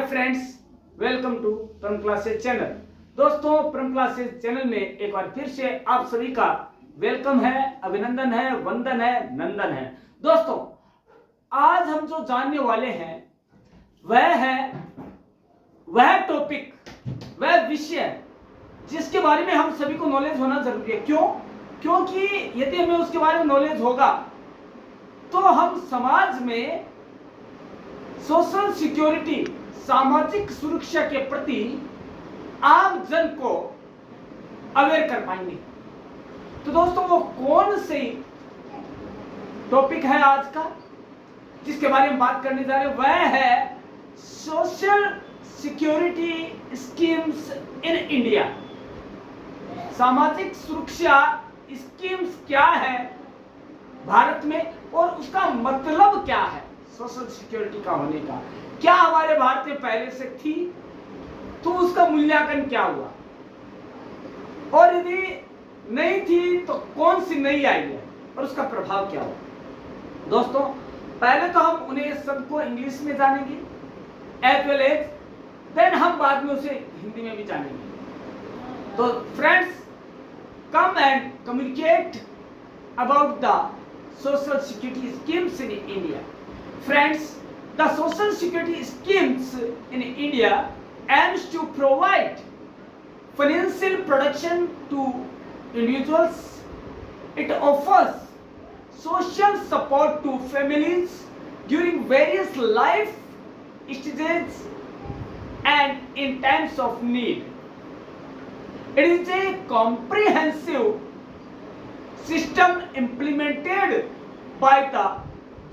Hi friends, welcome to प्रम classes channel. दोस्तों, प्रम क्लासेस चैनल में एक बार फिर से आप सभी का वेलकम है, अभिनंदन है, वंदन है, नंदन है। दोस्तों, आज हम जो जानने वाले हैं वह टॉपिक, वह विषय जिसके बारे में हम सभी को नॉलेज होना जरूरी है। क्यों? क्योंकि यदि हमें उसके बारे में नॉलेज होगा तो हम समाज में सोशल सिक्योरिटी, सामाजिक सुरक्षा के प्रति आम जन को अवेयर कर पाएंगे। तो दोस्तों, वो कौन सी टॉपिक है आज का जिसके बारे में बात करने जा रहे हैं? वह है social security schemes in India. सामाजिक सुरक्षा स्कीम्स क्या है भारत में और उसका मतलब क्या है सोशल सिक्योरिटी का होने का। क्या हमारे भारत में पहले से थी तो उसका मूल्यांकन क्या हुआ, और यदि नहीं थी तो कौन सी नई आई है और उसका प्रभाव क्या हुआ। दोस्तों, पहले तो हम उन्हें सबको इंग्लिश में जानेंगे एज वेल एज देन हम बाद में उसे हिंदी में भी जानेंगे। तो friends, come and communicate about the social security schemes in India. Friends, the social security schemes in India aims to provide financial protection to individuals. It offers social support to families during various life stages and in times of need. It is a comprehensive system implemented by the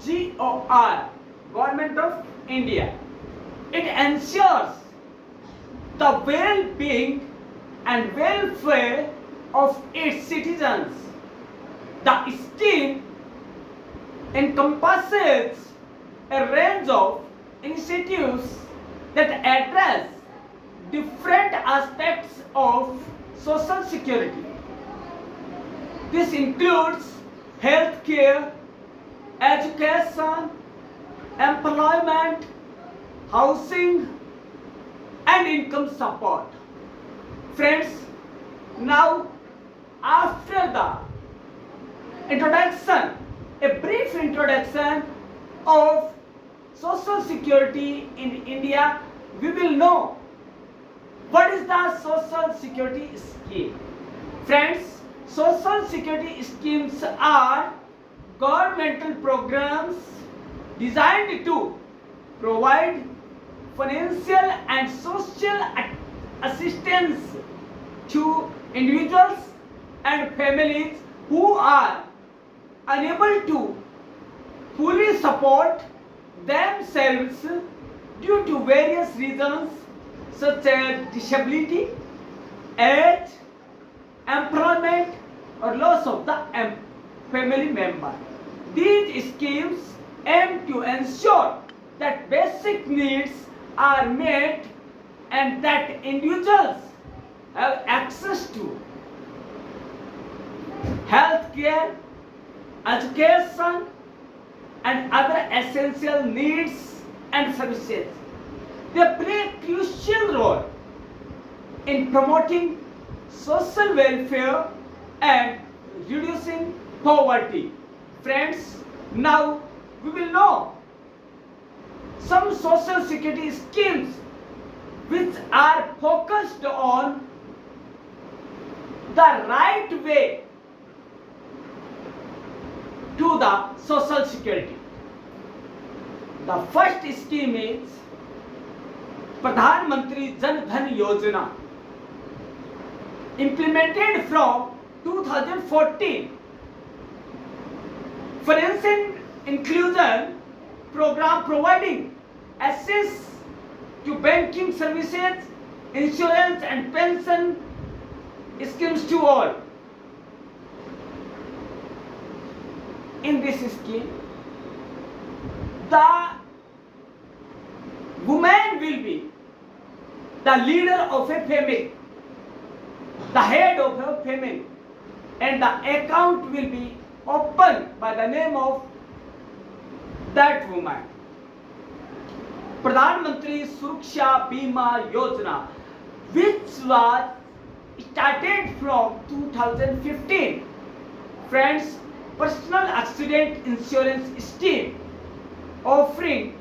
GOR, Government of India. It ensures the well-being and welfare of its citizens. The scheme encompasses a range of initiatives that address different aspects of social security. This includes health care, education, employment, housing, and income support. Friends, now after the introduction, a brief introduction of social security in India, we will know what is the social security scheme. Friends, social security schemes are governmental programs designed to provide financial and social assistance to individuals and families who are unable to fully support themselves due to various reasons such as disability, age, employment, or loss of the family member. These schemes aim to ensure that basic needs are met and that individuals have access to health care, education, and other essential needs and services. They play a crucial role in promoting social welfare and reducing poverty. Friends, now we will know some social security schemes which are focused on the right way to the social security. The first scheme is प्रधानमंत्री जन धन योजना, implemented from 2014. Financial inclusion program providing access to banking services, insurance and pension schemes to all. In this scheme, the woman will be the leader of a family, the head of a family, and the account will be opened by the name of that woman. प्रधानमंत्री सुरक्षा बीमा योजना, which was started from 2015. Friends, personal accident insurance scheme offering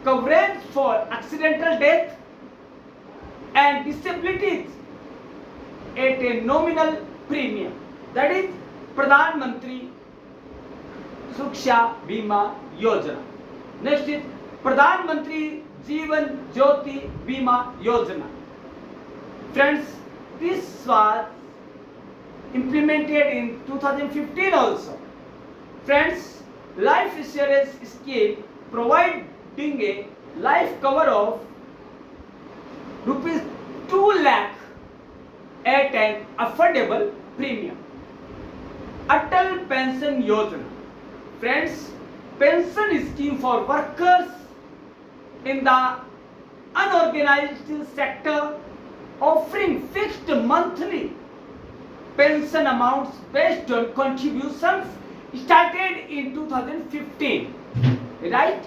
coverage for accidental death and disabilities at a nominal premium. That is Pradhan Mantri Sureksha Bima Yojana. Next is Pradhan Mantri Jeevan Jyoti Bima Yojana. Friends, this was implemented in 2015 also. Friends, life insurance scheme providing a life cover of rupees 2 lakh at an affordable premium. Atal Pension Yojana. Friends, pension scheme for workers in the unorganized sector offering fixed monthly pension amounts based on contributions started in 2015. Right?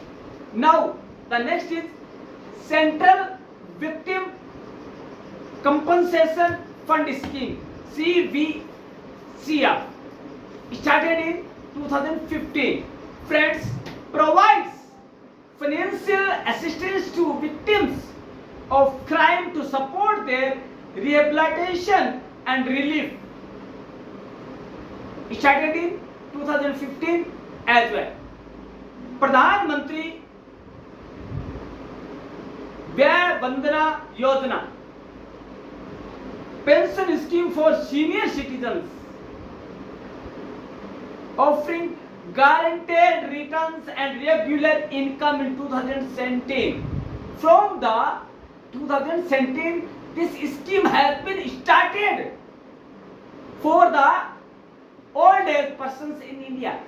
Now, the next is Central Victim Compensation Fund Scheme, CVCF, started in 2015. Friends, provides financial assistance to victims of crime to support their rehabilitation and relief. Started in 2015 as well. Pradhan Mantri Vyay Vandana Yojana, pension scheme for senior citizens offering guaranteed returns and regular income in 2017. From the 2017, this scheme has been started for the old age persons in India.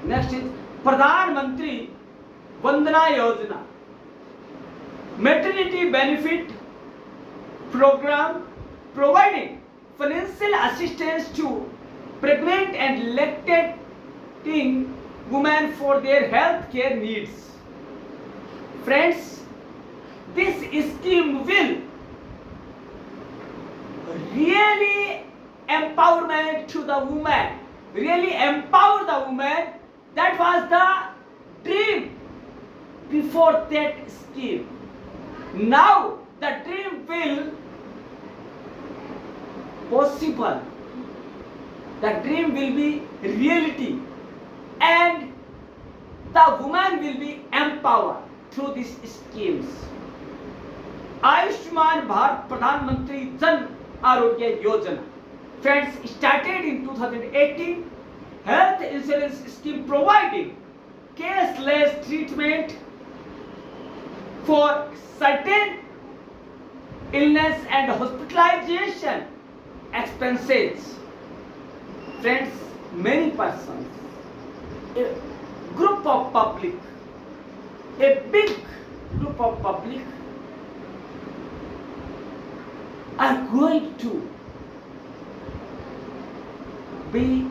Next is Pradhan Mantri Vandana Yojana, maternity benefit program providing financial assistance to pregnant and lactating women for their health care needs. Friends, this scheme will really empowerment to the woman, really empower the woman. That was the dream before that scheme. Now the dream will possible. The dream will be reality, and the woman will be empowered through these schemes. Ayushman Bharat Pradhan Mantri Jan Arogya Yojana. Friends, started in 2018. Health insurance scheme providing cashless treatment for certain illness and hospitalization expenses. Friends, many persons, a group of public, a big group of public are going to be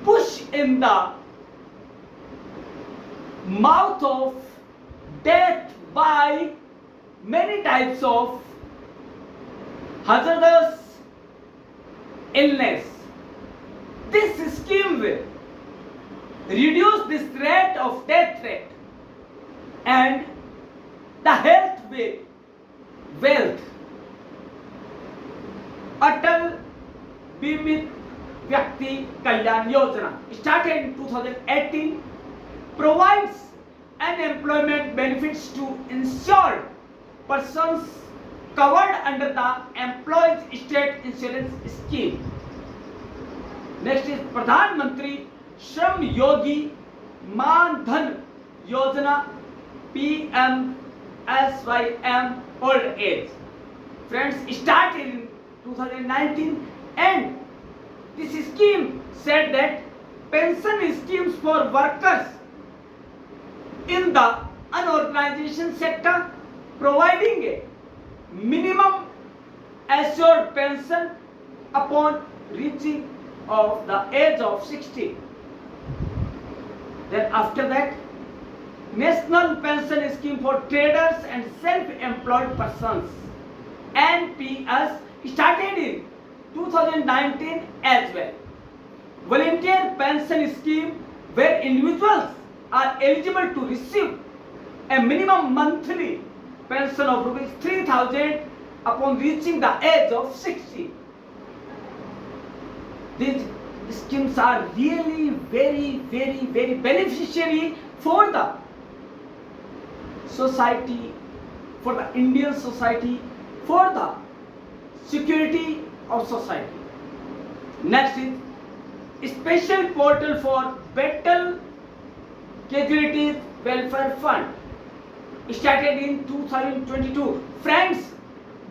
pushed in the mouth of death by many types of hazardous illness. This scheme will reduce this rate of death rate and the health with wealth. Atal Bimit Vyakti Kalyan Yojana, started in 2018, provides unemployment benefits to insured persons covered under the Employees State Insurance Scheme. Next is Pradhan Mantri Shram Yogi Man Dhan Yojana, PMSYM Old Age. Friends, started in 2019, and this scheme said that pension schemes for workers in the unorganization sector providing a minimum assured pension upon reaching of the age of 60. Then after that, National Pension Scheme for Traders and Self-Employed Persons, NPS, started in 2019 as well. Volunteer pension scheme where individuals are eligible to receive a minimum monthly pension of rupees 3,000 upon reaching the age of 60. These schemes are really very beneficiary for the society, for the Indian society, for the security of society. Next is special portal for Battle Casualties Welfare Fund, started in 2022. Friends,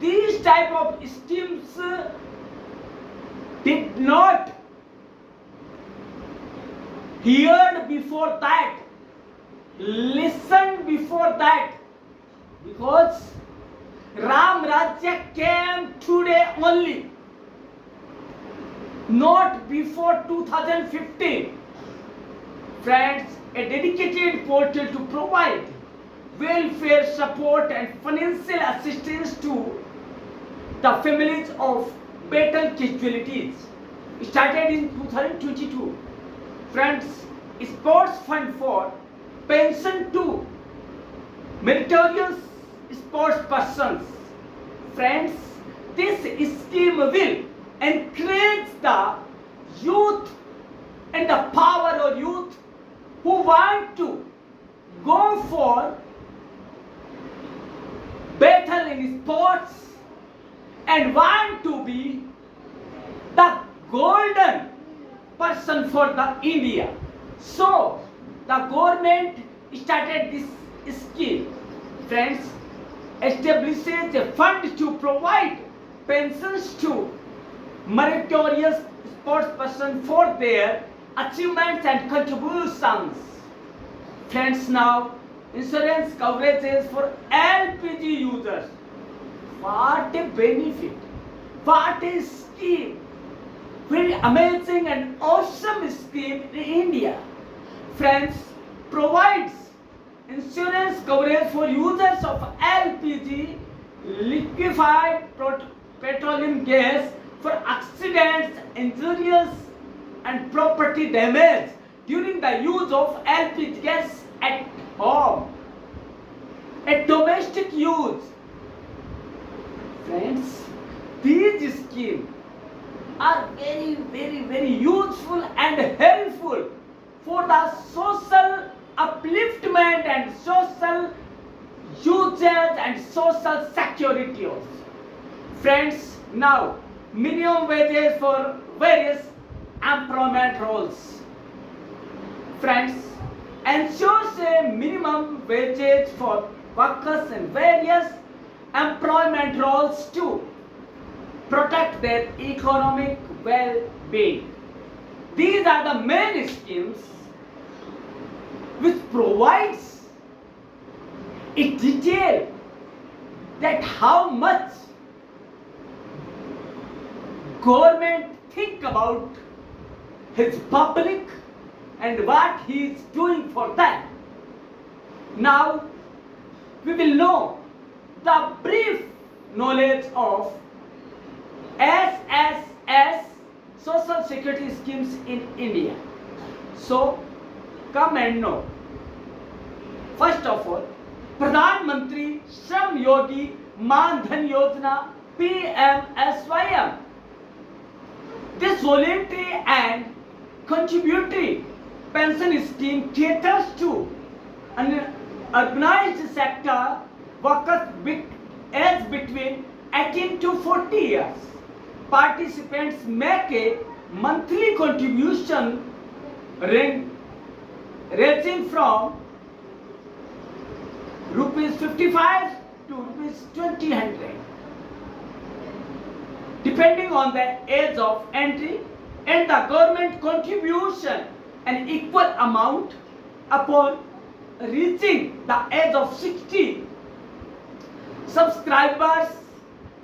these type of schemes did not heard before that, listened before that, because Ram Rajya came today only, not before 2015. Friends, a dedicated portal to provide welfare support and financial assistance to the families of battle casualties, started in 2022. Friends, sports fund for pension to meritorious sports persons. Friends, this scheme will encourage the youth and the power of youth who want to go for battle in sports and want to be the golden person for the India. So the government started this scheme. Friends, establishes a fund to provide pensions to meritorious sports persons for their achievements and contributions. Friends, now insurance coverages for LPG users. What a benefit! What a scheme! Very amazing and awesome scheme in India. Friends, provides insurance coverage for users of LPG, liquefied petroleum gas, for accidents, injuries and property damage during the use of LPG gas at home, at domestic use. Friends, these schemes are very useful and helpful for the social upliftment and social usage and social security also. Friends, now minimum wages for various employment roles. Friends, ensures a minimum wages for workers in various employment roles to protect their economic well-being. These are the main schemes which provides in detail that how much government think about his public and what he is doing for them. Now we will know the brief knowledge of SSS, Social Security Schemes in India. So come and know. First of all, Pradhan Mantri Shram Yogi Man Dhan Yojana, PMSYM. This voluntary and contributory pension scheme caters to an organized sector workers aged between 18 to 40 years. Participants make a monthly contribution ranging from rupees 55 to rupees 2000, depending on the age of entry, and the government contribution an equal amount upon reaching the age of 60. Subscribers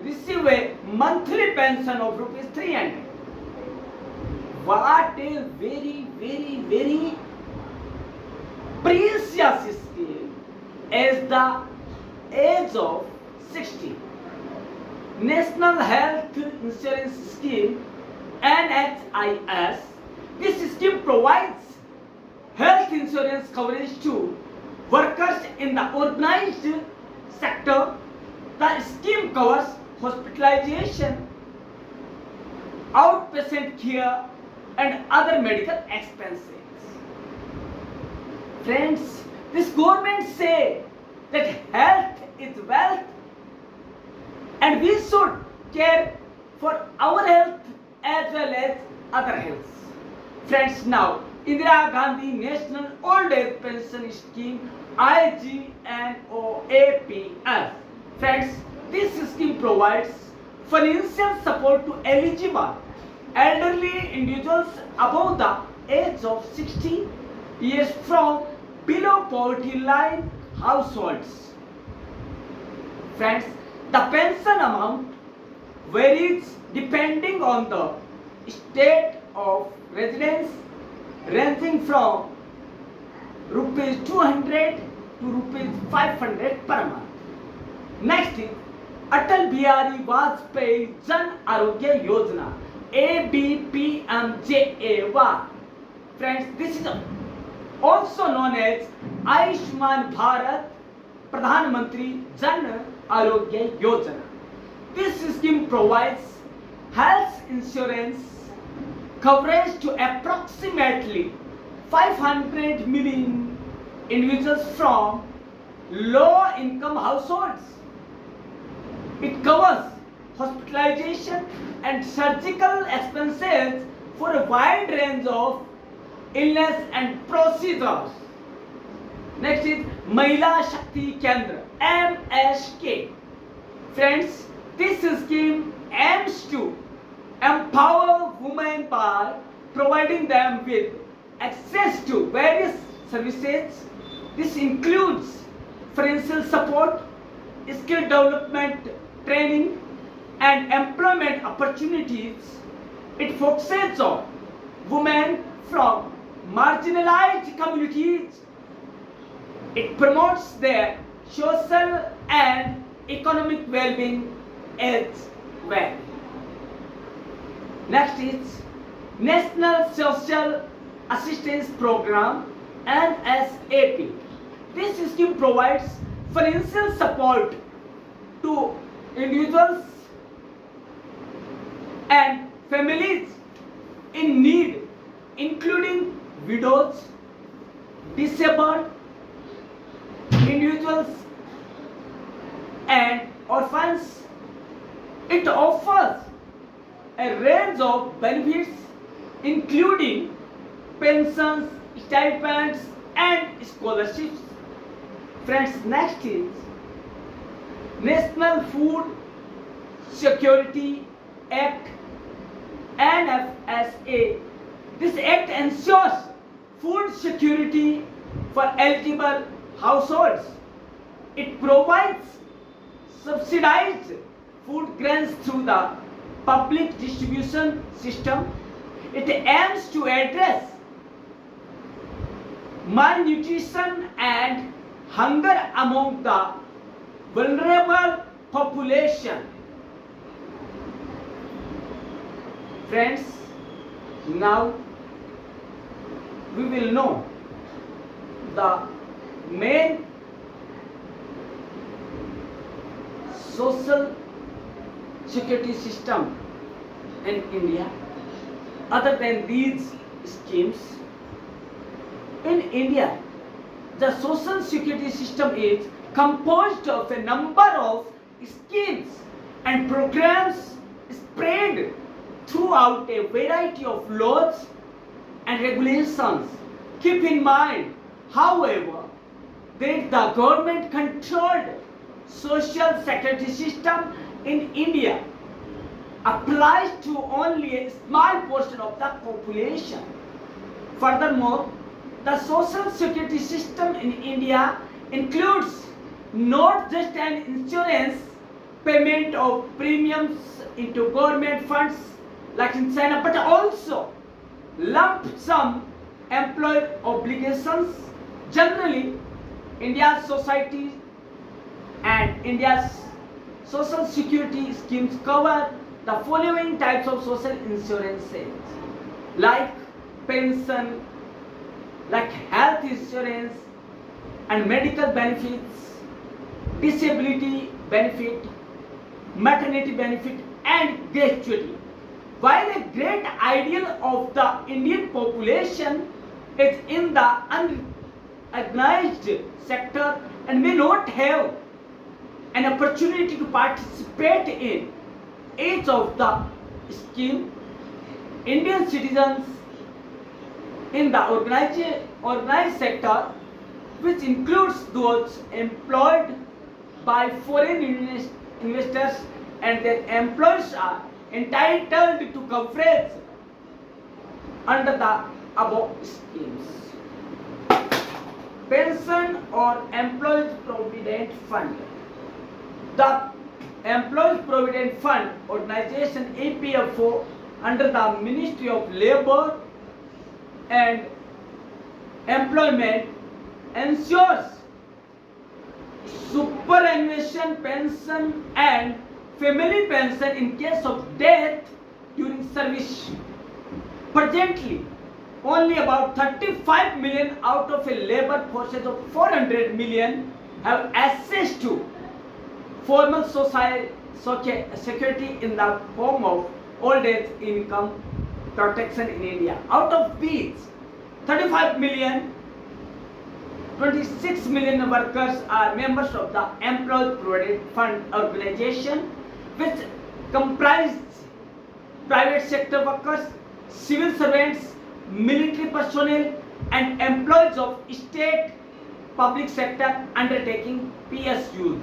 receive a monthly pension of rupees 300. What a very precious scheme as the age of 60. National Health Insurance Scheme NHIS. This scheme provides health insurance coverage to workers in the organized sector. The scheme covers hospitalization, outpatient care, and other medical expenses. Friends, this government say that health is wealth and we should care for our health as well as other health. Friends, now Indira Gandhi National Old Age Pension Scheme IGNOAPS. Friends, this scheme provides financial support to eligible elderly individuals above the age of 60 years from below poverty line households. Friends, the pension amount varies depending on the state of residence, ranging from rupees 200 to rupees 500 per month. Next is Atal Bihari Vajpayee Jan Arogya Yojana, ABPMJAY. Friends, this is also known as Ayushman Bharat Pradhan Mantri Jan Arogya Yojana. This scheme provides health insurance coverage to approximately 500 million individuals from low-income households. It covers hospitalization and surgical expenses for a wide range of illness and procedures. Next is Mahila Shakti Kendra, MSK. Friends, this scheme aims to empower women by providing them with access to various services. This includes financial support, skill development, training, and employment opportunities. It focuses on women from marginalized communities. It promotes their social and economic well-being as well. Next is National Social Assistance Program NSAP. This scheme provides financial support to individuals and families in need, including widows, disabled individuals, and orphans. It offers a range of benefits including pensions, stipends, and scholarships. Friends, next is National Food Security Act NFSA. This act ensures food security for eligible households. It provides subsidized food grains through the public distribution system. It aims to address malnutrition and hunger among the vulnerable population. Friends, now we will know the main social security system in India. Other than these schemes, in India, the social security system is composed of a number of schemes and programs spread throughout a variety of laws and regulations. Keep in mind, however, that the government controlled social security system in India applies to only a small portion of the population. Furthermore, the social security system in India includes not just an insurance payment of premiums into government funds like in China, but also lump sum employer obligations Generally, India's society and India's social security schemes cover the following types of social insurances, like pension, like health insurance and medical benefits, disability benefit, maternity benefit and gratuity. While a great ideal of the Indian population is in the unorganized sector and may not have an opportunity to participate in each of the scheme, Indian citizens in the organized sector, which includes those employed by foreign investors and their employees, are entitled to coverage under the above schemes. Pension or Employees Provident Fund. The Employees Provident Fund organization EPFO under the Ministry of Labour and Employment ensures superannuation pension and family pension in case of death during service. Presently, only about 35 million out of a labor force of 400 million have access to formal security in the form of old age income protection in India. Out of these, 35 million, 26 million workers are members of the Employees Provident Fund organization, which comprise private sector workers, civil servants, military personnel and employees of state public sector undertaking PSUs.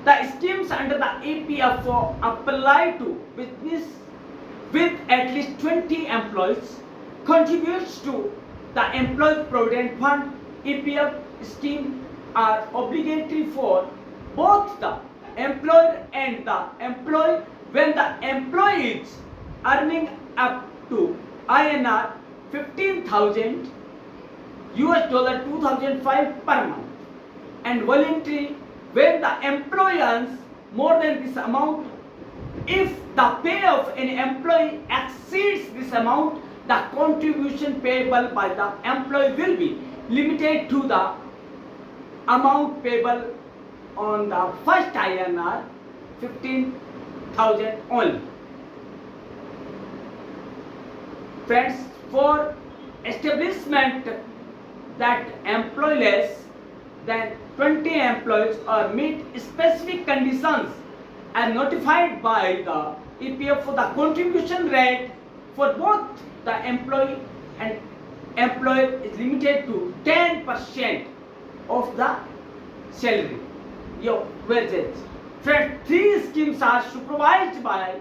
The schemes under the EPFO apply to business with at least 20 employees, contributes to the Employees Provident Fund EPF scheme are obligatory for both the employer and the employee when the employee is earning up to INR 15,000 US dollar 2005 per month, and voluntary when the employee earns more than this amount. If the pay of an employee exceeds this amount, the contribution payable by the employee will be limited to the amount payable on the first INR 15,000 only. Friends, for establishment that employ less than 20 employees or meet specific conditions are notified by the EPF for the contribution rate for both the employee and employer is limited to 10% of the salary, your wages. Friends, three schemes are supervised by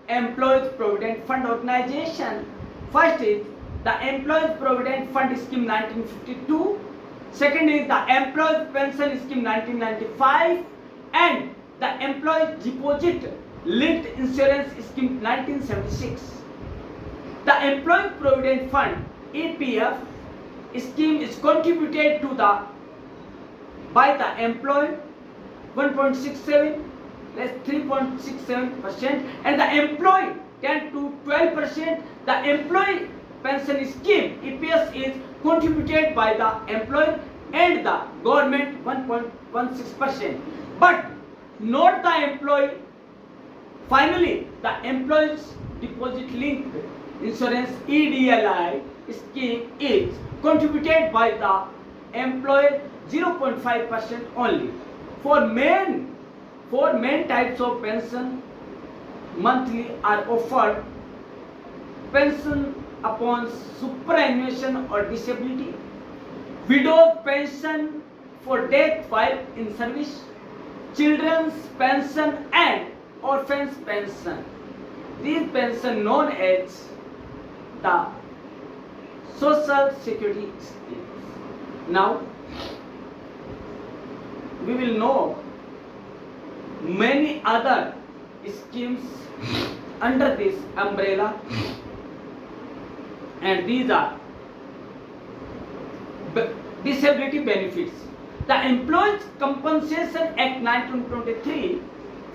Employees Provident Fund organization. First is the Employees Provident Fund Scheme 1952. Second is the Employees Pension Scheme 1995 and the Employees Deposit Linked Insurance Scheme 1976. The Employees Provident Fund EPF scheme is contributed to the by the employee 1.67 less 3.67% and the employee 10 to 12%. The employee pension scheme EPS is contributed by the employer and the government 1.16%, but not the employee. Finally, the Employees Deposit Linked Insurance EDLI scheme is contributed by the employer 0.5% only. For main types of pension monthly are offered: pension upon superannuation or disability, widow's pension for death while in service, children's pension and orphan's pension. These pension known as the social security schemes. Now we will know many other schemes under this umbrella, and these are disability benefits. The Employees Compensation Act 1923,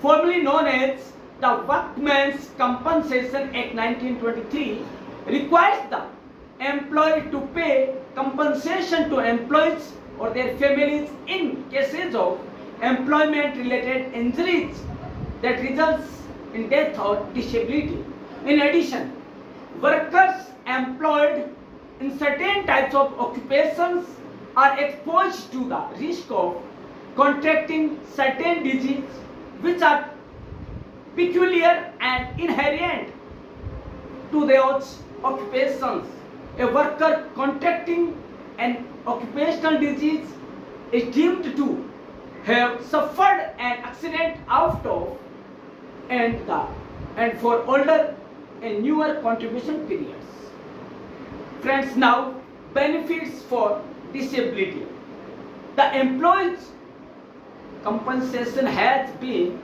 formerly known as the Workmen's Compensation Act 1923, requires the employer to pay compensation to employees or their families in cases of employment-related injuries that results in death or disability. In addition, workers employed in certain types of occupations are exposed to the risk of contracting certain diseases which are peculiar and inherent to those occupations. A worker contracting an occupational disease is deemed to have suffered an accident out of and for older and newer contribution periods. Friends, now benefits for disability. The employees' compensation has been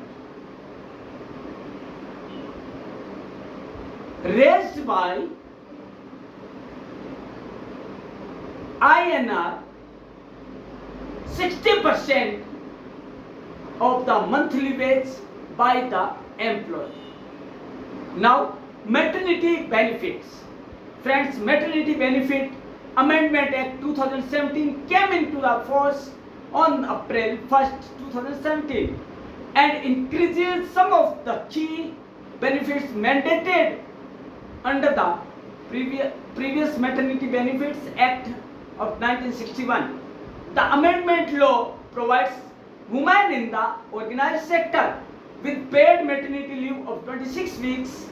raised by INR 60% of the monthly wage by the employer. Now, maternity benefits. Friends, maternity benefit Amendment Act 2017 came into the force on April 1st, 2017 and increases some of the key benefits mandated under the previous Maternity Benefits Act of 1961. The amendment law provides women in the organized sector with paid maternity leave of 26 weeks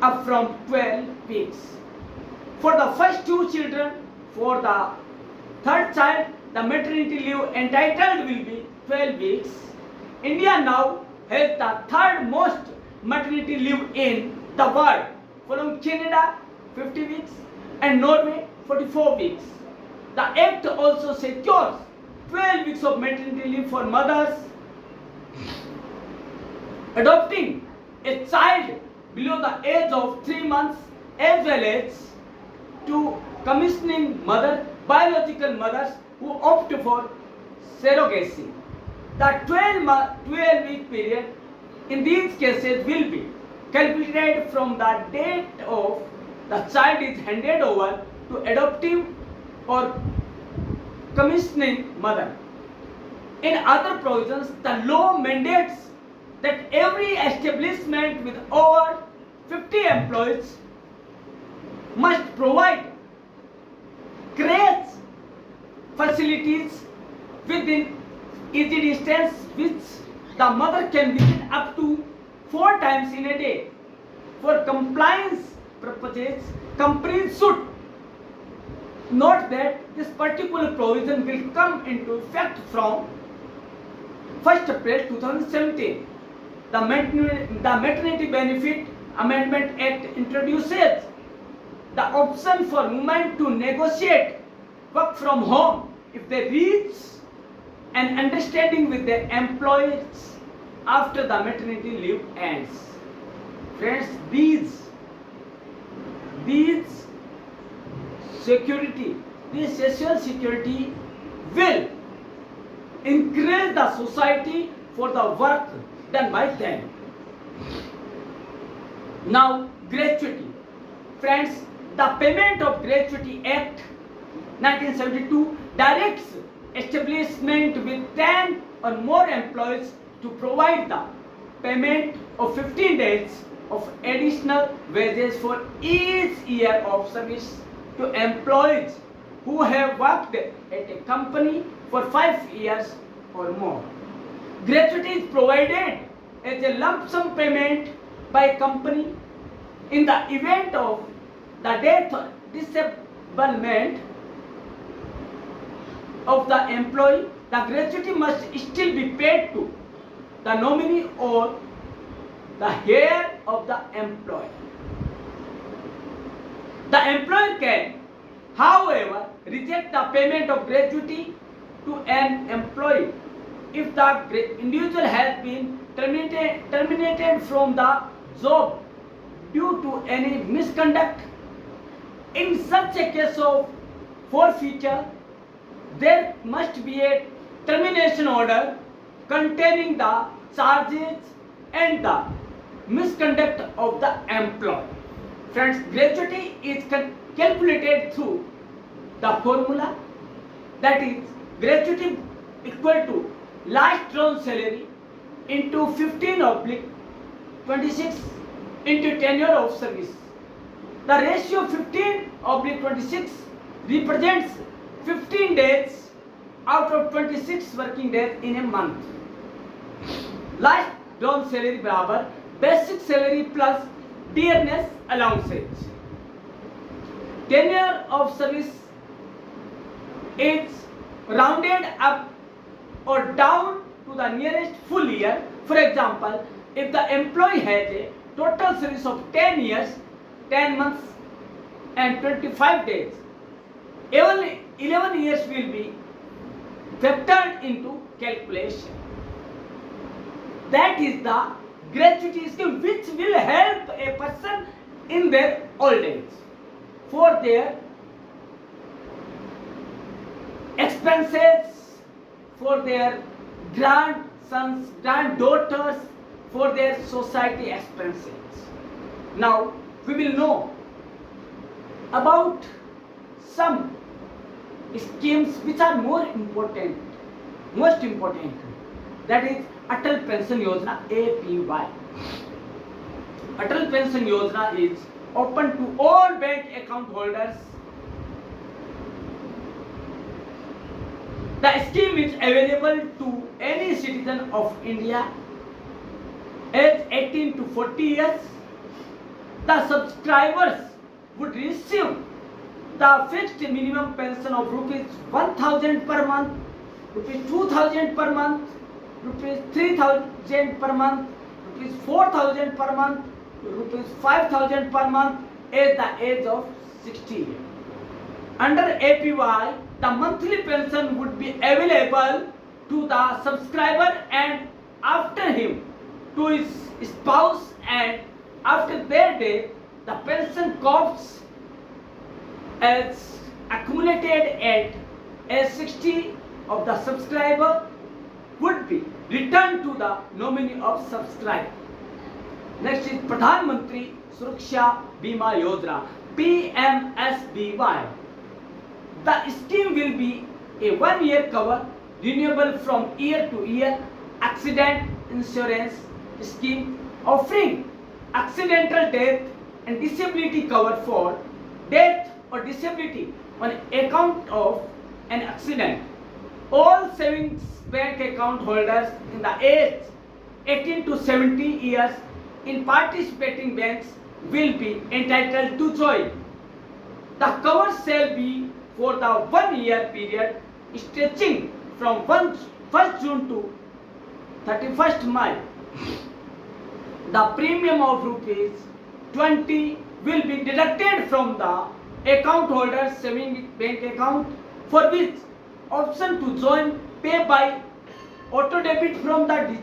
up from 12 weeks. For the first two children, for the third child, the maternity leave entitled will be 12 weeks. India now has the third most maternity leave in the world, following Canada 50 weeks and Norway 44 weeks. The Act also secures 12 weeks of maternity leave for mothers adopting a child below the age of 3 months, as well as to commissioning biological mothers who opt for surrogacy. The 12-week period in these cases will be calculated from the date of the child is handed over to adoptive or commissioning mother. In other provisions, the law mandates that every establishment with over 50 employees must provide creche facilities within easy distance which the mother can visit up to 4 times in a day. For compliance purposes, companies should note that this particular provision will come into effect from 1st April 2017. The Maternity Benefit Amendment Act introduces the option for women to negotiate work from home if they reach an understanding with their employers after the maternity leave ends. Friends, these social security will encourage the society for the work done by them. Now, gratuity. Friends, the Payment of Gratuity Act 1972 directs establishment with 10 or more employees to provide the payment of 15 days of additional wages for each year of service to employees who have worked at a company for 5 years or more. Gratuity is provided as a lump sum payment by a company in the event of the death or disablement of the employee. The gratuity must still be paid to the nominee or the heir of the employer. The employer can, however, reject the payment of gratuity to an employee if the individual has been terminated from the job due to any misconduct. In such a case of forfeiture, there must be a termination order containing the charges and the misconduct of the employee. Friends, gratuity is calculated through the formula, that is gratuity equal to last drawn salary into 15/26 into tenure of service. The ratio 15/26 represents 15 days out of 26 working days in a month. Last drawn salary बराबर basic salary plus dearness allowances. Tenure of service is rounded up or down to the nearest full year. For example, if the employee has a total service of 10 years, 10 months and 25 days, 11 years will be factored into calculation. That is the gratuity scheme which will help a person in their old age for their expenses, for their grandsons, granddaughters, for their society expenses. Now we will know about some schemes which are most important. That is Atal Pension Yojana, APY. Atal Pension Yojana is open to all bank account holders. The scheme is available to any citizen of India aged 18 to 40 years. The subscribers would receive the fixed minimum pension of rupees 1,000 per month, rupees 2,000 per month, rupees 3,000 per month, rupees 4,000 per month, rupees 5,000 per month at the age of 60 years. Under APY, the monthly pension would be available to the subscriber and after him to his spouse, and after their death the pension corpus as accumulated at age 60 of the subscriber would be returned to the nominee of subscriber. Next is Pradhan Mantri Suraksha Bima Yojana, PMSBY. The scheme will be a 1-year cover renewable from year to year accident insurance scheme offering accidental death and disability cover for death or disability on account of an accident. All savings bank account holders in the age 18 to 70 years in participating banks will be entitled to join. The cover shall be for the 1-year period stretching from 1st June to 31st May. The premium of rupees 20 will be deducted from the account holder's savings bank account, for which option to join pay by auto debit from the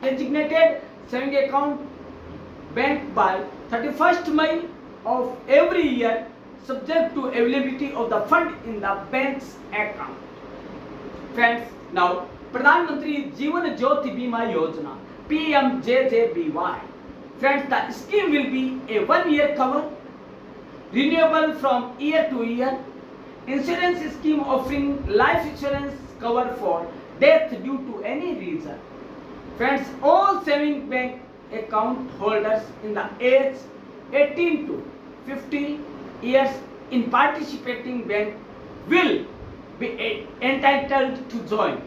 designated savings account bank by 31st May of every year, subject to availability of the fund in the bank's account. Friends, now Pradhan Mantri Jeevan Jyoti Bima Yojana, PMJJBY. Friends, the scheme will be a 1-year cover renewable from year to year insurance scheme offering life insurance cover for death due to any reason. Friends, all savings bank account holders in the age 18 to 50 years in participating bank will be entitled to join.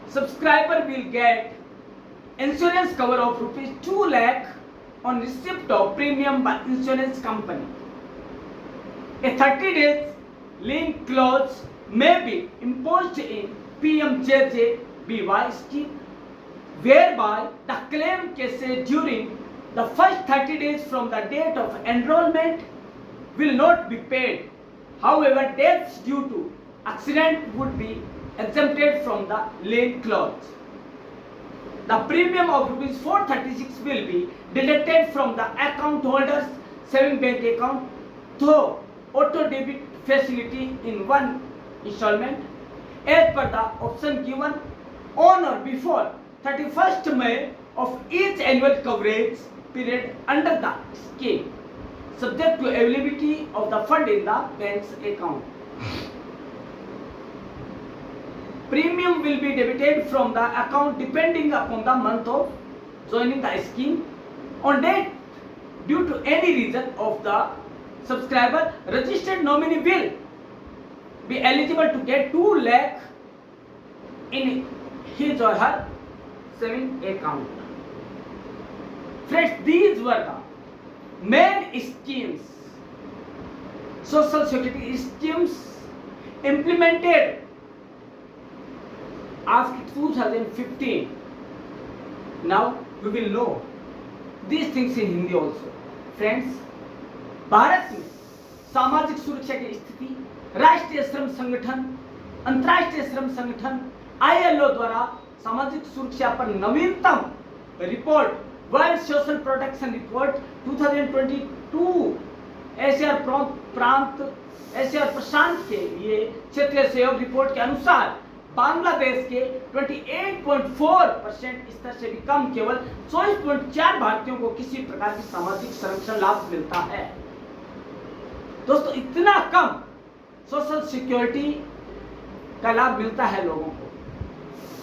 Subscriber will get insurance cover of rupees 2 lakh on receipt of premium by insurance company. A 30 days lien clause may be imposed in PMJJBY scheme, whereby the claim cases during the first 30 days from the date of enrollment will not be paid. However, deaths due to accident would be exempted from the lien clause. The premium of rupees 436 will be deducted from the account holder's savings bank account through auto debit facility in one installment. as per the option given on or before 31st May of each annual coverage period under the scheme, subject to availability of the fund in the bank's account. Premium will be debited from the account depending upon the month of joining the scheme. On date, due to any reason of the subscriber, registered nominee will be eligible to get 2 lakh in his or her saving account. Friends, these were the main schemes, social security schemes implemented after 2015. Now we will know these things in Hindi also. Friends, Bharat में सामाजिक सुरक्षा की स्थिति राष्ट्रीय श्रम संगठन, अंतर्राष्ट्रीय श्रम संगठन ILO द्वारा सामाजिक सुरक्षा पर नवीनतम report world social protection report 2022 Asia प्रांत एशिया प्रशांत के लिए क्षेत्रीय सहयोग रिपोर्ट के अनुसार बांग्लादेश के 28.4% स्तर से भी कम केवल 24.4 भारतीयों को किसी प्रकार की सामाजिक संरक्षण लाभ मिलता है। दोस्तों, इतना कम सोशल सिक्योरिटी का लाभ मिलता है लोगों को।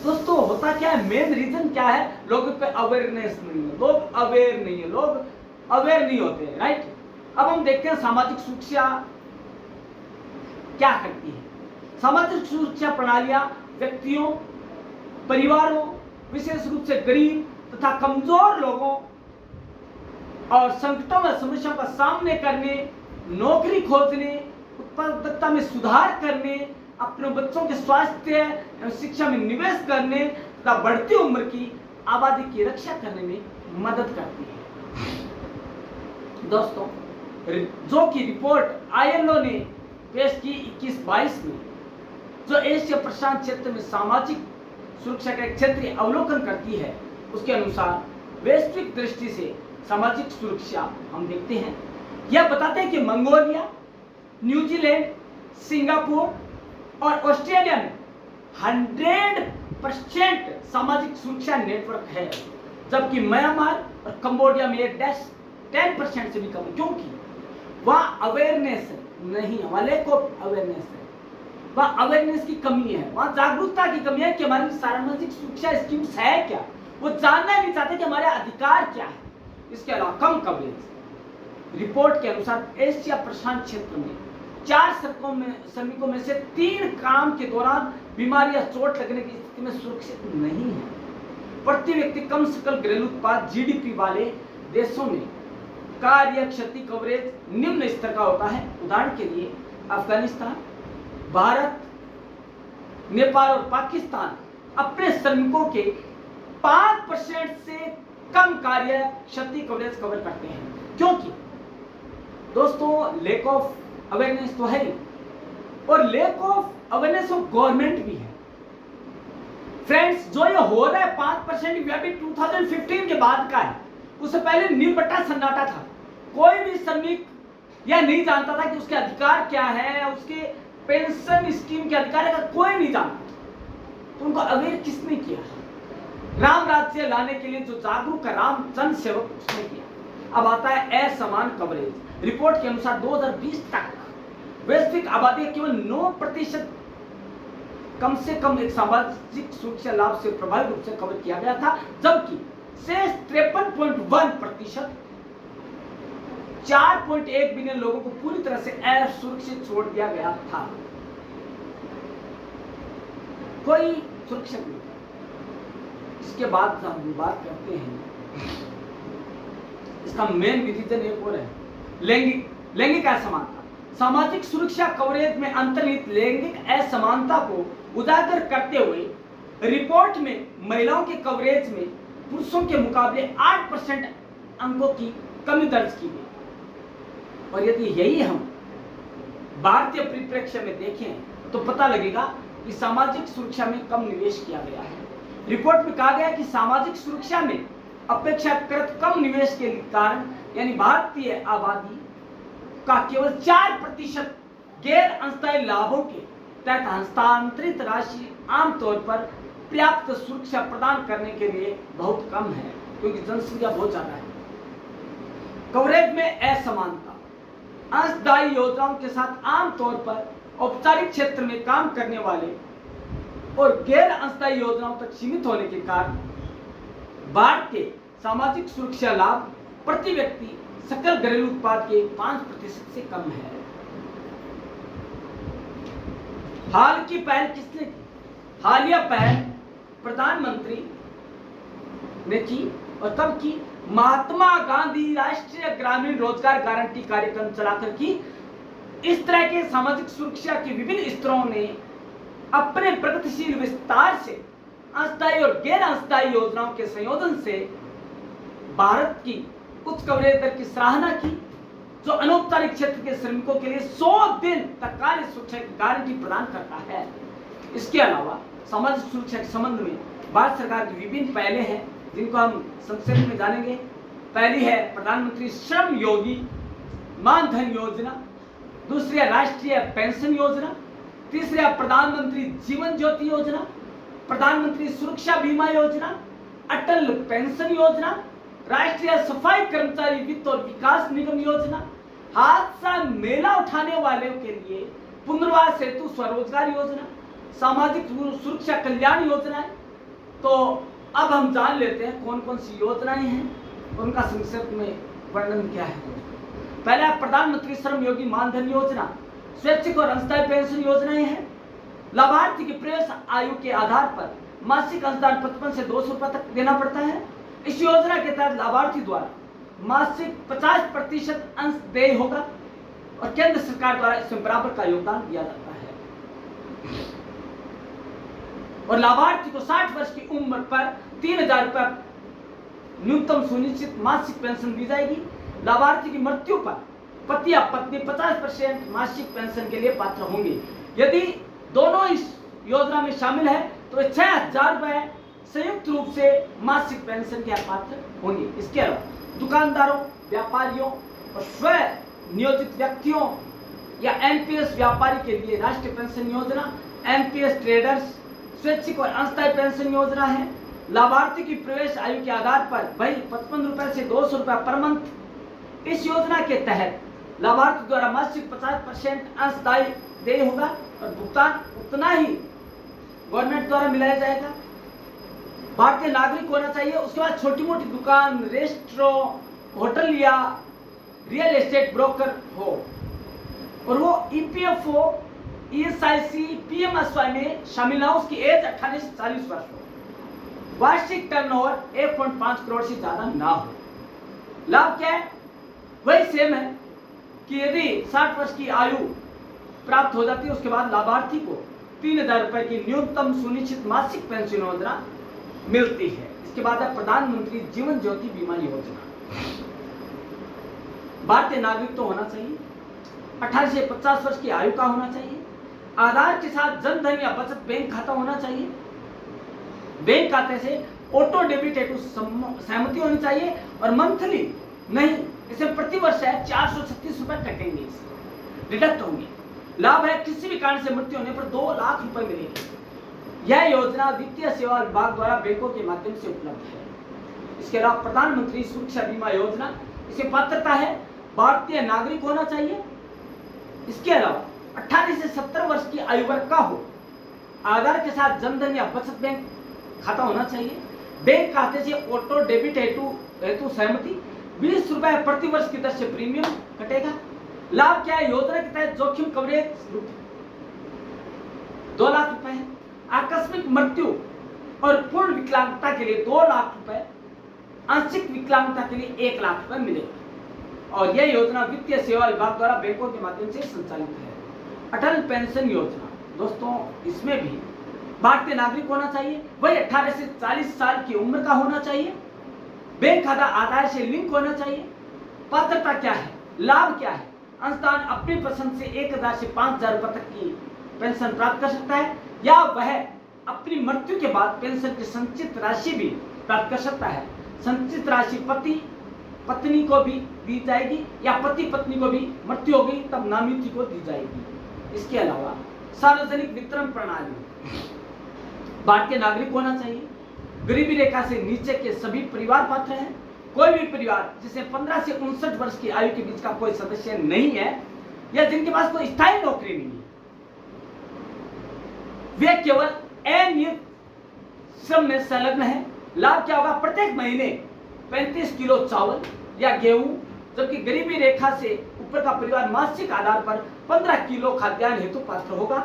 दोस्तों, होता क्या है, मेन रीजन क्या है, लोगों पे अवेयरनेस नहीं है, लोग अवेयर नहीं है, लोग अवेयर नहीं होते हैं, राइट। अब हम देखते हैं सामाजिक सुरक्षा क्या करती है। सामाजिक सुरक्षा प्रणालियां व्यक्तियों, परिवारों, विशेष रूप से गरीब तथा कमजोर लोगों और संकटों में समस्याओं का सामना करने, नौकरी खोजने, उत्पादकता में सुधार करने, अपने बच्चों के स्वास्थ्य एवं शिक्षा में निवेश करने तथा बढ़ती उम्र की आबादी की रक्षा करने में मदद करती है। दोस्तों, जो की रिपोर्ट ILO ने पेश की 21-22 में, जो एशिया प्रशांत क्षेत्र में सामाजिक सुरक्षा का एक क्षेत्रीय अवलोकन करती है, उसके अनुसार वैश्विक दृष्टि से सामाजिक सुरक्षा हम देखते हैं, यह बताते हैं कि मंगोलिया, न्यूजीलैंड, सिंगापुर और ऑस्ट्रेलिया में 100% सामाजिक सुरक्षा नेटवर्क है, जबकि म्यांमार और कंबोडिया में यह 10% से भी कम, क्योंकि वहाँ अवेयरनेस नहीं है, वहाँ लैक ऑफ अवेयरनेस है, वहाँ अवेयरनेस की कमी है, वहाँ जागरूकता की कमी है कि हमारी सामाजिक सुरक्षा स्कीम्स है क्या, वो जानना नहीं चाहते कि हमारे अधिकार क्या है। इसके अलावा कम कवरेज। रिपोर्ट के अनुसार एशिया प्रशांत क्षेत्र में 4 श्रमिकों में से 3 काम के दौरान बीमारी या चोट लगने की स्थिति में सुरक्षित नहीं है। प्रति व्यक्ति कम सकल घरेलू उत्पाद GDP वाले देशों में कार्य क्षति कवरेज निम्न स्तर का होता है। उदाहरण के लिए अफगानिस्तान, भारत, नेपाल और पाकिस्तान अपने श्रमिकों के 5% से कम कार्य क्षति कवरेज कवर करते हैं, क्योंकि दोस्तों लैक ऑफ अवेयरनेस तो है और lack of awareness of government भी है। फ्रेंड्स, जो ये हो रहा है 5% यह भी 2015 के बाद का है, उससे पहले नीलबट्टा सन्नाटा था। कोई भी श्रमिक यह नहीं जानता था कि उसके अधिकार क्या है, उसके पेंशन स्कीम के अधिकार का कोई नहीं जानता। तो उनको अवेयर किसने किया? राम राज्य लाने के लिए जो जागरूक राम जन सेवक उसने किया। अब आता है असमान कवरेज। रिपोर्ट के अनुसार 2020 तक वैश्विक आबादी केवल 9% कम से कम एक सामाजिक सुरक्षा लाभ से प्रभावी रूप से कवर किया गया था, जबकि शेष 53.1% 4.1 बिलियन लोगों को पूरी तरह से असुरक्षित छोड़ दिया गया था। कोई सुरक्षित नहीं। इसके बाद हम बात करते हैं, इसका मेन रीजन एक और है, लैंगिक असमानता। सामाजिक सुरक्षा कवरेज में अंतर्निहित लैंगिक असमानता को उजागर करते हुए रिपोर्ट में महिलाओं के कवरेज में पुरुषों के मुकाबले 8% अंकों की कमी दर्ज की गई। और यदि यही हम भारतीय परिप्रेक्ष्य में देखें तो पता लगेगा कि सामाजिक सुरक्षा में कम निवेश किया गया है। रिपोर्ट में कहा गया है कि सामाजिक सुरक्षा में अपेक्षाकृत कम निवेश के कारण यानी भारतीय आबादी का केवल 4% गैर अंशदायी लाभों के तहत हस्तांतरित राशि आमतौर पर पर्याप्त सुरक्षा प्रदान करने के लिए बहुत कम है, क्योंकि जनसंख्या बहुत ज्यादा है। कवरेज में असमानता, अंशदायी योजनाओं के साथ आमतौर पर औपचारिक क्षेत्र में काम करने वाले और गैर अंशदायी योजनाओं तक सीमित होने के कारण भारत के सामाजिक सुरक्षा लाभ प्रति व्यक्ति सकल घरेलू उत्पाद के 5% से कम है। हाल की पहल किसने की? हालिया पहल प्रधानमंत्री ने की, और कब की? महात्मा गांधी राष्ट्रीय ग्रामीण रोजगार गारंटी कार्यक्रम चलाकर की। इस तरह के सामाजिक सुरक्षा के विभिन्न स्तरों ने अपने प्रगतिशील विस्तार से अंशदायी और गैर अंशदायी योजनाओं के संयोजन से भारत की उच्च कवरेज दर की सराहना की, जो अनौपचारिक क्षेत्र के श्रमिकों के लिए 100 दिन तक कार्य सुरक्षा की गारंटी प्रदान करता है। इसके अलावा सामाजिक सुरक्षा के संबंध में भारत सरकार की विभिन्न पहलें हैं, जिनको हम संक्षेप में जानेंगे। पहली है प्रधानमंत्री श्रम योगी मानधन योजना, दूसरी है राष्ट्रीय पेंशन योजना, तीसरी है प्रधानमंत्री जीवन ज्योति योजना, प्रधानमंत्री सुरक्षा बीमा योजना, अटल पेंशन योजना, राष्ट्रीय सफाई कर्मचारी वित्त और विकास निगम योजना, हादसा मेला उठाने वालों के लिए पुनर्वास हेतु स्वरोजगार योजना, सामाजिक सुरक्षा कल्याण योजनाएं। तो अब हम जान लेते हैं कौन कौन सी योजनाएं हैं, उनका संक्षेप में वर्णन क्या है। पहला प्रधानमंत्री श्रम योगी मानधन योजना, स्वैच्छिक और अंशदायी पेंशन योजनाएं हैं। लाभार्थी की प्रवेश आयु के आधार पर मासिक अंशदान 55 से 200 रुपए तक देना पड़ता है। इस योजना के तहत लाभार्थी द्वारा मासिक 50% अंश देय होगा और केंद्र सरकार द्वारा इसमें बराबर का योगदान दिया जाता है। और लाभार्थी को 60 वर्ष की उम्र पर 3000 रुपए न्यूनतम सुनिश्चित मासिक पेंशन दी जाएगी। लाभार्थी की मृत्यु पर पति या पत्नी 50% मासिक पेंशन के लिए पात्र होंगे। यदि दोनों इस योजना में शामिल है तो 6000 रुपए संयुक्त रूप से मासिक पेंशन के पात्र होंगे। इसके अलावा दुकानदारों, व्यापारियों और स्व नियोजित व्यक्तियों या एनपीएस व्यापारी के लिए राष्ट्रीय पेंशन योजना, एनपीएस ट्रेडर्स स्वैच्छिक और अंशदायी पेंशन योजना है। लाभार्थी की प्रवेश आयु के आधार पर वही 55 रुपए से 200 रुपए पर मंथ। इस योजना के तहत लाभार्थी द्वारा मासिक 50% अंशदायी देय होगा और भुगतान उतना ही गवर्नमेंट द्वारा मिलाया जाएगा। भारतीय नागरिक होना चाहिए। उसके बाद छोटी मोटी दुकान, रेस्टोरेंट, होटल या रियल एस्टेट ब्रोकर हो, और वो ईपीएफओ, ईएसआईसी, पीएमएसवाई में शामिल ना हो। उसकी एज 18 से 40 वर्ष हो। वार्षिक टर्नओवर 1.5 करोड़ से ज्यादा ना हो। लाभ क्या है? वही सेम है कि यदि 60 वर्ष की आयु प्राप्त हो जाती है, उसके बाद लाभार्थी को 3000 रुपए की न्यूनतम सुनिश्चित मासिक पेंशन योजना मिलती है। इसके बाद है प्रधानमंत्री जीवन ज्योति बीमा योजना। भारतीय नागरिक तो होना चाहिए, 18 से 50 वर्ष की आयु का होना चाहिए, आधार के साथ जनधन या बचत बैंक खाता होना चाहिए, बैंक खाते से ऑटो डेबिट हेतु सहमति होनी चाहिए और मंथली नहीं, इसे प्रति वर्ष है 436 रुपए कटेंगे, डिडक्ट होंगे। लाभ है किसी भी कारण से मृत्यु होने पर 2 लाख रुपए मिलेंगे। यह योजना वित्तीय सेवा विभाग द्वारा बैंकों के माध्यम से उपलब्ध है। इसके अलावा प्रधानमंत्री सुरक्षा बीमा योजना, इसे पात्रता है भारतीय नागरिक होना चाहिए। इसके अलावा 18 से 70 वर्ष की आयु वर्ग का हो, आधार के साथ जनधन या बचत बैंक खाता होना चाहिए, बैंक खाते से ऑटो डेबिट हेतु सहमति, 20 रुपए प्रति वर्ष की दर से प्रीमियम कटेगा। लाभ क्या है? योजना के तहत जोखिम कवरेज 2 लाख रुपए है। आकस्मिक मृत्यु और पूर्ण विकलांगता के लिए 2 लाख रुपए, आंशिक विकलांगता के लिए 1 लाख रुपए मिलेगा। और यह योजना वित्तीय सेवा विभाग द्वारा बैंकों के माध्यम से संचालित है। अटल पेंशन योजना, दोस्तों इसमें भी भारतीय नागरिक होना चाहिए, वही 18 से 40 साल की उम्र का होना चाहिए, बैंक खाता आधार से लिंक होना चाहिए। पात्रता क्या है? लाभ क्या है? अंशदान अपनी पसंद से 1000 से 5000 रुपए तक की पेंशन प्राप्त कर सकता है, या वह अपनी मृत्यु के बाद पेंशन की संचित राशि भी प्राप्त कर सकता है। संचित राशि पति पत्नी को भी दी जाएगी, या पति पत्नी को भी मृत्यु हो गई तब नामिती को दी जाएगी। इसके अलावा सार्वजनिक वितरण प्रणाली। भारतीय नागरिक होना चाहिए। गरीबी रेखा से नीचे के सभी परिवार पात्र हैं। कोई भी परिवार जिसमें 15 से 59 वर्ष की आयु के बीच का कोई सदस्य नहीं है या जिनके पास कोई स्थायी नौकरी नहीं है, वे केवल अनियमित श्रम में संलग्न है। लाभ क्या होगा? प्रत्येक महीने 35 किलो चावल या गेहूं, जबकि गरीबी रेखा से ऊपर का परिवार मासिक आधार पर 15 किलो खाद्यान्न हेतु पात्र होगा।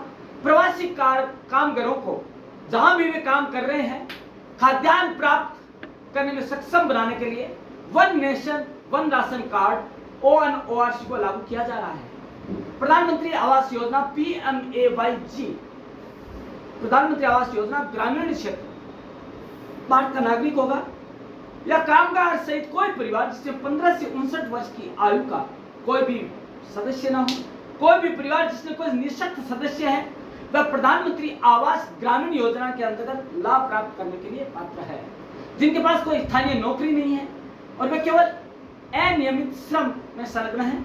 प्रवासी कामगारों को जहां भी वे काम कर रहे हैं खाद्यान्न प्राप्त करने में सक्षम बनाने के लिए one nation one ration card ONORC को लागू किया जा रहा है। प्रधानमंत्री आवास योजना PMAYG, प्रधानमंत्री आवास योजना ग्रामीण क्षेत्र भारत का नागरिक होगा या कामगार सहित कोई परिवार जिसमें 15 से 59 वर्ष की आयु का कोई भी सदस्य ना हो, कोई भी परिवार जिसमें कोई निःशक्त सदस्य है, वह प्रधानमंत्री आवास ग्रामीण योजना के अंतर्गत लाभ प्राप्त करने के लिए पात्र है। जिनके पास कोई स्थानीय नौकरी नहीं है और वे केवल अनियमित श्रम में संलग्न है।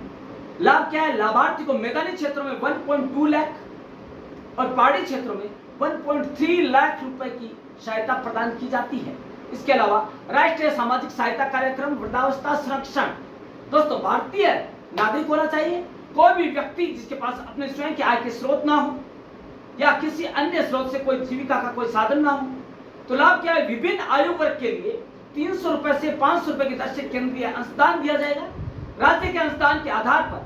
लाभ क्या है? लाभार्थी को मैदानी क्षेत्रों में 1.2 लाख और पहाड़ी क्षेत्रों में 1.3 लाख रुपए की सहायता प्रदान की जाती है। इसके अलावा राष्ट्रीय सामाजिक सहायता कार्यक्रम वृद्धावस्था संरक्षण। दोस्तों, भारतीय नागरिक होना चाहिए। कोई भी व्यक्ति जिसके पास अपने स्वयं के आय के स्रोत ना हो या किसी अन्य स्रोत से कोई जीविका का कोई साधन ना हो, तो लाभ क्या है? विभिन्न आयु वर्ग के लिए 300 रुपए से 500 रुपए की दर से केंद्रीय अंशदान दिया जाएगा। राज्य के अंशदान के आधार पर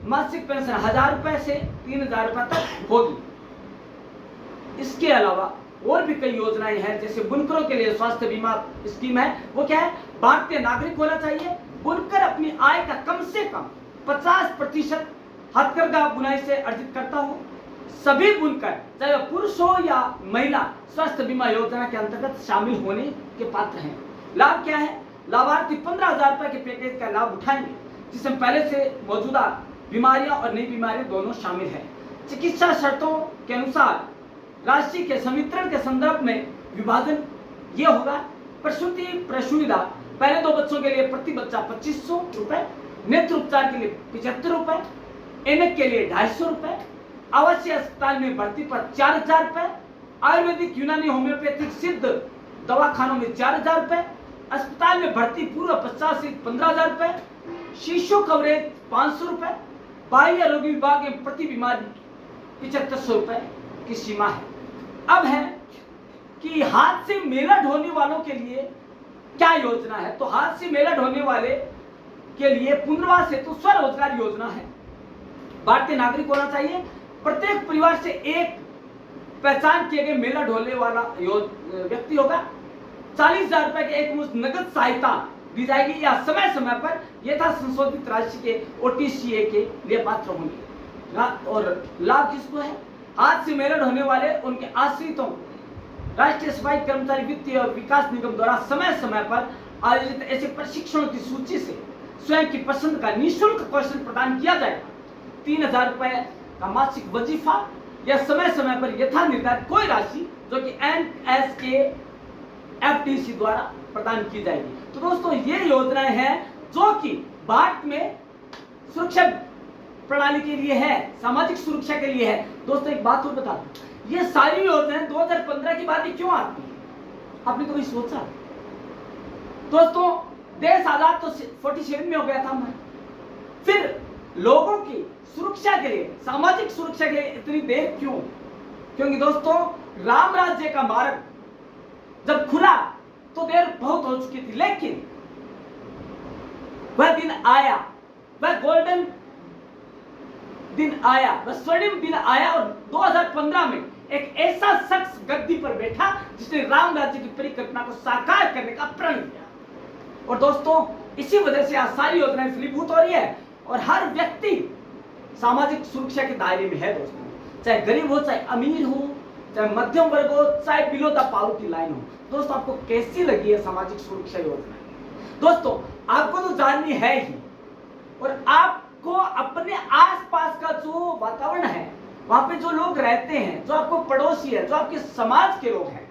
मासिक पेंशन 1000 रुपए से 3000 रुपए तक होगी। इसके अलावा और भी कई योजनाएं हैं, जैसे बुनकरों के लिए स्वास्थ्य बीमा स्कीम है। वो क्या है? भारतीय नागरिक होना चाहिए। बुनकर अपनी आय का कम से कम 50% हथकरघा बुनाई से अर्जित करता हो। सभी बुनकर, चाहे वह पुरुष हो या महिला, स्वास्थ्य बीमा योजना के अंतर्गत शामिल होने के पात्र हैं। लाभ क्या है? लाभार्थी 15,000 रुपए के पैकेज का लाभ उठाएंगे, जिसमें पहले से मौजूदा बीमारियां और नई बीमारियां दोनों शामिल है। चिकित्सा शर्तों के अनुसार राशि के समीकरण के संदर्भ में विभाजन ये होगा। प्रसूति प्रसुविधा पहले 2 बच्चों के लिए प्रति बच्चा 2500 रुपए, नेत्र उपचार के लिए 75 रुपए, एनक के लिए 250 रुपए, आवासीय अस्पताल में भर्ती पर 4000 रुपए, आयुर्वेदिक यूनानी होम्योपैथिक सिद्ध दवाखानों में 4000 रुपए, अस्पताल में भर्ती पूर्व 50 से 15000 रुपए, शिशु कवरेज 500 रुपए, बाह्य रोगी विभाग में प्रति बीमारी 7500 रुपए की सीमा है। अब है कि हाथ से मेला ढोने वालों के लिए क्या योजना है? तो हाथ से मेला ढोने वाले के लिए पुनर्वास हेतु स्वरोजगार योजना है। भारतीय नागरिक होना चाहिए। प्रत्येक परिवार से एक पहचान किए गए मेला ढोने वाला व्यक्ति होगा। 40,000 रुपए की एक मुश्त नगद सहायता दी जाएगी या समय समय पर यथा संशोधित राशि के OTCA के लिए पात्र होंगे। और लाभ किसको है? हाथ से मेला ढोने वाले, उनके आश्रितों, राष्ट्रीय सफाई कर्मचारी वित्तीय विकास निगम द्वारा समय समय पर आयोजित ऐसे प्रशिक्षणों की सूची से स्वयं की पसंद का निःशुल्क कौशल प्रदान किया जाएगा। 3000 रुपए का मासिक वजीफा या समय समय पर यथा निर्धारित कोई राशि जो कि NSK FTC द्वारा प्रदान की जाएगी। तो दोस्तों, ये योजनाएं हैं जो कि भारत में सुरक्षा प्रणाली के लिए है, सामाजिक सुरक्षा के लिए है। दोस्तों, एक बात और बता दूं, ये सारी योजनाएं 2015 की बात क्यों आती है? आपने कभी सोचा? दोस्तों, देश आजाद तो 47 में हो गया था हमारा, फिर लोगों की सुरक्षा के लिए, सामाजिक सुरक्षा के लिए इतनी देर क्यों? क्योंकि दोस्तों, राम राज्य का मार्ग जब खुला तो देर बहुत हो चुकी थी, लेकिन वह दिन आया, वह गोल्डन दिन आया, वह स्वर्णिम दिन आया और 2015 में एक ऐसा शख्स गद्दी पर बैठा जिसने राम राज्य की परिकल्पना को साकार करने का प्रण लिया। और दोस्तों, इसी वजह से आज सारी योजनाएं फलीभूत हो रही है और हर व्यक्ति सामाजिक सुरक्षा के दायरे में है। दोस्तों, चाहे गरीब हो, चाहे अमीर हो, चाहे मध्यम वर्ग हो, चाहे बिलो द पॉवर्टी लाइन हो। दोस्तों, आपको कैसी लगी है सामाजिक सुरक्षा योजना? दोस्तों, आपको तो जाननी है ही, और आपको अपने आसपास का जो वातावरण है, वहां पे जो लोग रहते हैं, जो आपको पड़ोसी है, जो आपके समाज के लोग हैं,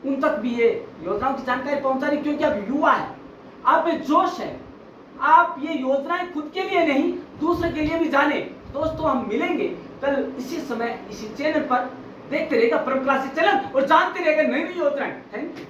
उन तक भी ये योजनाओं की जानकारी पहुंचानी, क्योंकि आप युवा है, आप में जोश है, आप ये योजनाएं खुद के लिए नहीं दूसरे के लिए भी जाने दोस्तों हम मिलेंगे कल इसी समय इसी चैनल पर। देखते रहेगा परम क्लासिक चैनल और जानते रहेगा नई नई योजनाएं। Thank you.